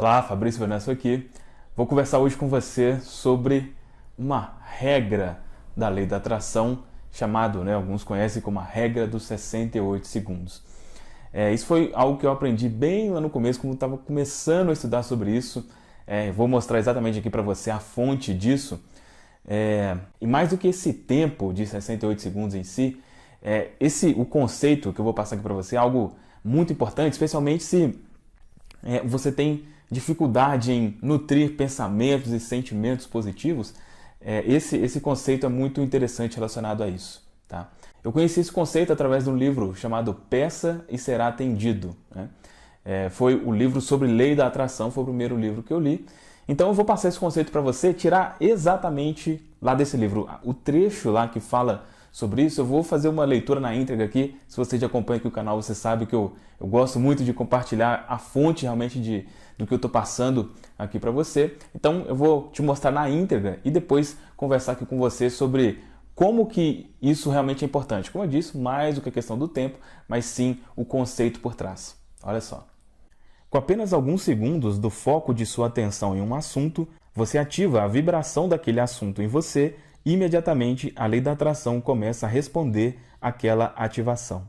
Olá, Fabrício Venâncio aqui. Vou conversar hoje com você sobre uma regra da lei da atração, chamado, alguns conhecem como a regra dos 68 segundos. Isso foi algo que eu aprendi bem lá no começo, quando estava começando a estudar sobre isso. Vou mostrar exatamente aqui para você a fonte disso. E mais do que esse tempo de 68 segundos em si, o conceito que eu vou passar aqui para você é algo muito importante, especialmente se você tem dificuldade em nutrir pensamentos e sentimentos positivos. Esse conceito é muito interessante relacionado a isso. Tá? Eu conheci esse conceito através de um livro chamado Peça e Será Atendido. Foi o livro sobre lei da atração, foi o primeiro livro que eu li. Então eu vou passar esse conceito para você, tirar exatamente lá desse livro o trecho lá que fala sobre isso. Eu vou fazer uma leitura na íntegra aqui. Se você já acompanha aqui o canal, você sabe que eu gosto muito de compartilhar a fonte realmente do que eu estou passando aqui para você. Então eu vou te mostrar na íntegra e depois conversar aqui com você sobre como que isso realmente é importante. Como eu disse, mais do que a questão do tempo, mas sim o conceito por trás. Olha só. Com apenas alguns segundos do foco de sua atenção em um assunto, você ativa a vibração daquele assunto em você e imediatamente a lei da atração começa a responder àquela ativação.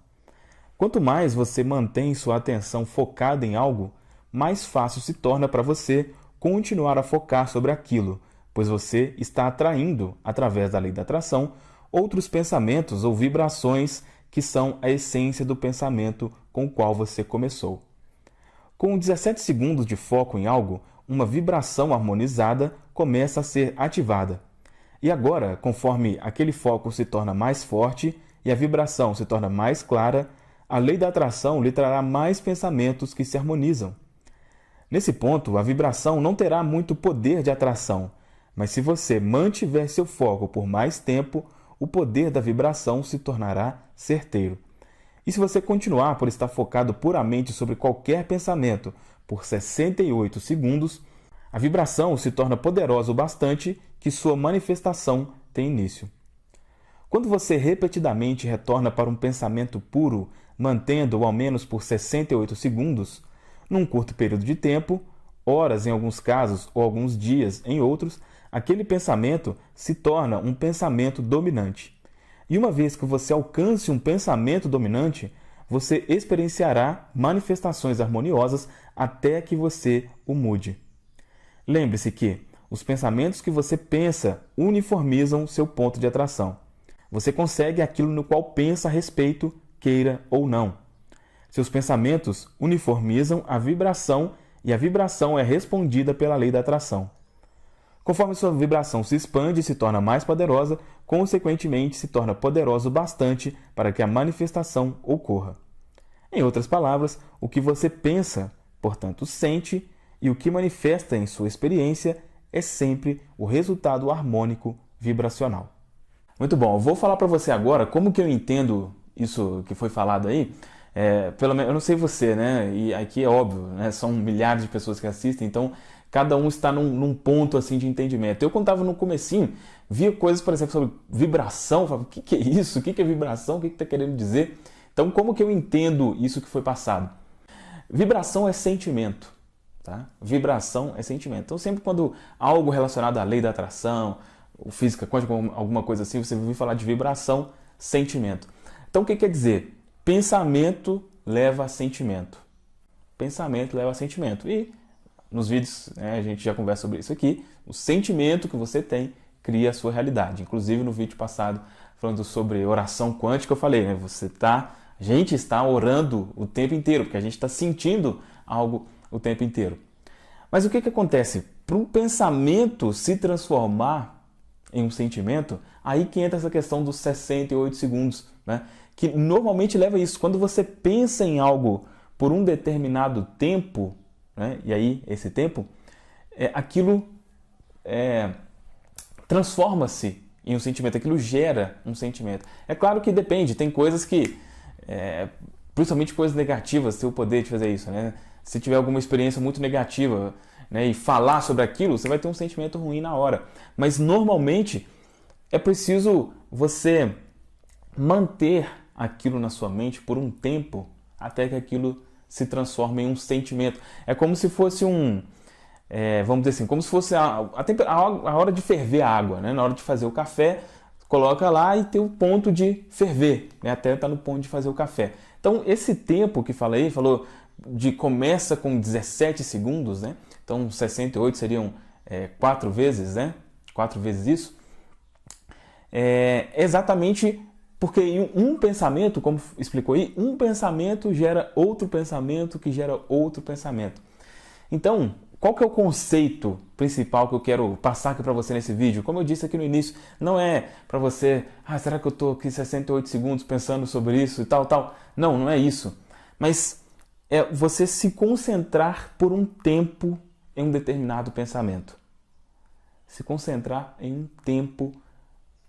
Quanto mais você mantém sua atenção focada em algo, mais fácil se torna para você continuar a focar sobre aquilo, pois você está atraindo, através da lei da atração, outros pensamentos ou vibrações que são a essência do pensamento com o qual você começou. Com 17 segundos de foco em algo, uma vibração harmonizada começa a ser ativada. E agora, conforme aquele foco se torna mais forte e a vibração se torna mais clara, a lei da atração lhe trará mais pensamentos que se harmonizam. Nesse ponto, a vibração não terá muito poder de atração, mas se você mantiver seu foco por mais tempo, o poder da vibração se tornará certeiro. E se você continuar por estar focado puramente sobre qualquer pensamento por 68 segundos, a vibração se torna poderosa o bastante que sua manifestação tem início. Quando você repetidamente retorna para um pensamento puro, mantendo-o ao menos por 68 segundos, num curto período de tempo, horas em alguns casos ou alguns dias em outros, aquele pensamento se torna um pensamento dominante. E uma vez que você alcance um pensamento dominante, você experienciará manifestações harmoniosas até que você o mude. Lembre-se que os pensamentos que você pensa uniformizam seu ponto de atração. Você consegue aquilo no qual pensa a respeito, queira ou não. Seus pensamentos uniformizam a vibração e a vibração é respondida pela lei da atração. Conforme sua vibração se expande e se torna mais poderosa, consequentemente se torna poderoso o bastante para que a manifestação ocorra. Em outras palavras, o que você pensa, portanto sente, e o que manifesta em sua experiência é sempre o resultado harmônico vibracional. Muito bom, eu vou falar para você agora como que eu entendo isso que foi falado aí. Pelo menos, eu não sei você, né? E aqui é óbvio, né? São milhares de pessoas que assistem, então cada um está num ponto assim de entendimento. Eu, quando estava no comecinho, via coisas, por exemplo, sobre vibração, falava, o que é isso? O que é vibração? O que está querendo dizer? Então, como que eu entendo isso que foi passado? Vibração é sentimento, tá? Vibração é sentimento. Então, sempre quando algo relacionado à lei da atração, ou física quântica, alguma coisa assim, você ouve falar de vibração, sentimento. Então, o que quer dizer? Pensamento leva a sentimento. Pensamento leva a sentimento. E nos vídeos, a gente já conversa sobre isso aqui. O sentimento que você tem cria a sua realidade. Inclusive no vídeo passado, falando sobre oração quântica, eu falei, a gente está orando o tempo inteiro, porque a gente está sentindo algo o tempo inteiro. Mas o que acontece? Para um pensamento se transformar em um sentimento, aí que entra essa questão dos 68 segundos, né? Que normalmente leva a isso. Quando você pensa em algo por um determinado tempo, né? E aí esse tempo, aquilo transforma-se em um sentimento, aquilo gera um sentimento. É claro que depende, tem coisas que, principalmente coisas negativas, tem o poder de fazer isso, né? Se tiver alguma experiência muito negativa, né, e falar sobre aquilo, você vai ter um sentimento ruim na hora. Mas normalmente é preciso você manter aquilo na sua mente por um tempo até que aquilo se transforme em um sentimento. É como se fosse vamos dizer assim, como se fosse a hora de ferver a água, né? Na hora de fazer o café, coloca lá e tem o ponto de ferver, né? Até tá no ponto de fazer o café. Então, esse tempo que falou começa com 17 segundos, né? Então, 68 seriam 4 vezes, né? 4 vezes isso. Exatamente porque um pensamento, como explicou aí, um pensamento gera outro pensamento que gera outro pensamento. Então, qual que é o conceito principal que eu quero passar aqui para você nesse vídeo? Como eu disse aqui no início, não é para você, será que eu estou aqui 68 segundos pensando sobre isso e tal, tal. Não, não é isso. Mas é você se concentrar por um tempo em um determinado pensamento. Se concentrar em um tempo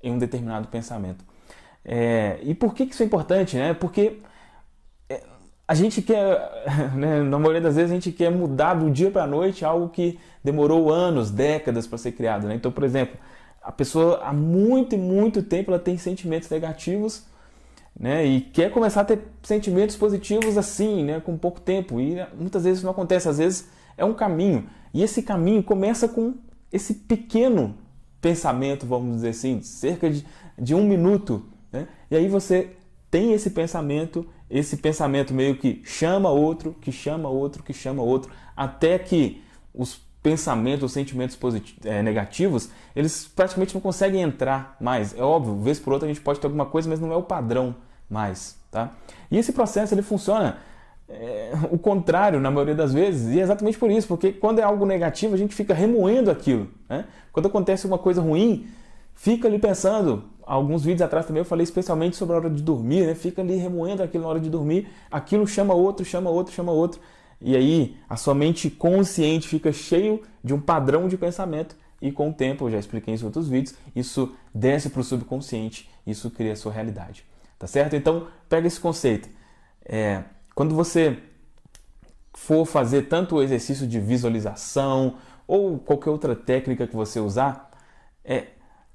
em um determinado pensamento. E por que isso é importante, né? Porque a gente quer, né, na maioria das vezes a gente quer mudar do dia para a noite algo que demorou anos, décadas para ser criado, né? Então, por exemplo, a pessoa há muito e muito tempo ela tem sentimentos negativos, né? E quer começar a ter sentimentos positivos assim, né? Com pouco tempo. E muitas vezes isso não acontece, às vezes é um caminho. E esse caminho começa com esse pequeno pensamento, vamos dizer assim, cerca de 1 minuto, né? E aí você tem esse pensamento meio que chama outro, que chama outro, que chama outro, até que os pensamentos, os sentimentos negativos, eles praticamente não conseguem entrar mais. É óbvio, vez por outra a gente pode ter alguma coisa, mas não é o padrão mais, tá? E esse processo ele funciona o contrário na maioria das vezes, e é exatamente por isso, porque quando é algo negativo a gente fica remoendo aquilo, né? Quando acontece uma coisa ruim, fica ali pensando. Alguns vídeos atrás também eu falei especialmente sobre a hora de dormir, né? Fica ali remoendo aquilo na hora de dormir, aquilo chama outro, chama outro, chama outro, e aí a sua mente consciente fica cheio de um padrão de pensamento, e com o tempo, eu já expliquei isso em outros vídeos, isso desce para o subconsciente, isso cria a sua realidade, tá certo? Então, pega esse conceito. Quando você for fazer tanto o exercício de visualização ou qualquer outra técnica que você usar,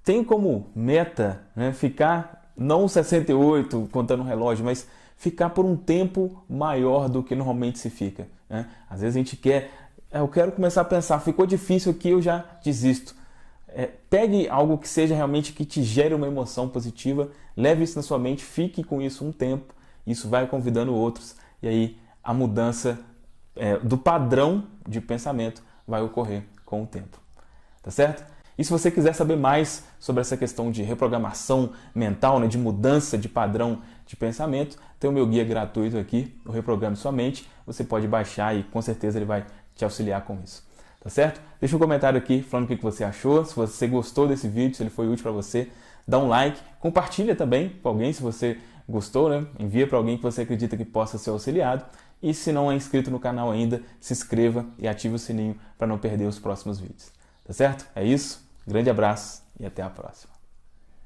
tem como meta, né, ficar não 68 contando o relógio, mas ficar por um tempo maior do que normalmente se fica, né? Às vezes a gente quer, eu quero começar a pensar, ficou difícil aqui, eu já desisto. Pegue algo que seja realmente que te gere uma emoção positiva, leve isso na sua mente, fique com isso um tempo, isso vai convidando outros, e aí a mudança do padrão de pensamento vai ocorrer com o tempo, tá certo? E se você quiser saber mais sobre essa questão de reprogramação mental, né, de mudança de padrão de pensamento, tem o meu guia gratuito aqui, o Reprograme Sua Mente. Você pode baixar e com certeza ele vai te auxiliar com isso. Tá certo? Deixa um comentário aqui falando o que você achou, se você gostou desse vídeo, se ele foi útil para você, dá um like, compartilha também com alguém se você gostou, né? Envia para alguém que você acredita que possa ser auxiliado. E se não é inscrito no canal ainda, se inscreva e ative o sininho para não perder os próximos vídeos. Tá certo? É isso. Grande abraço e até a próxima.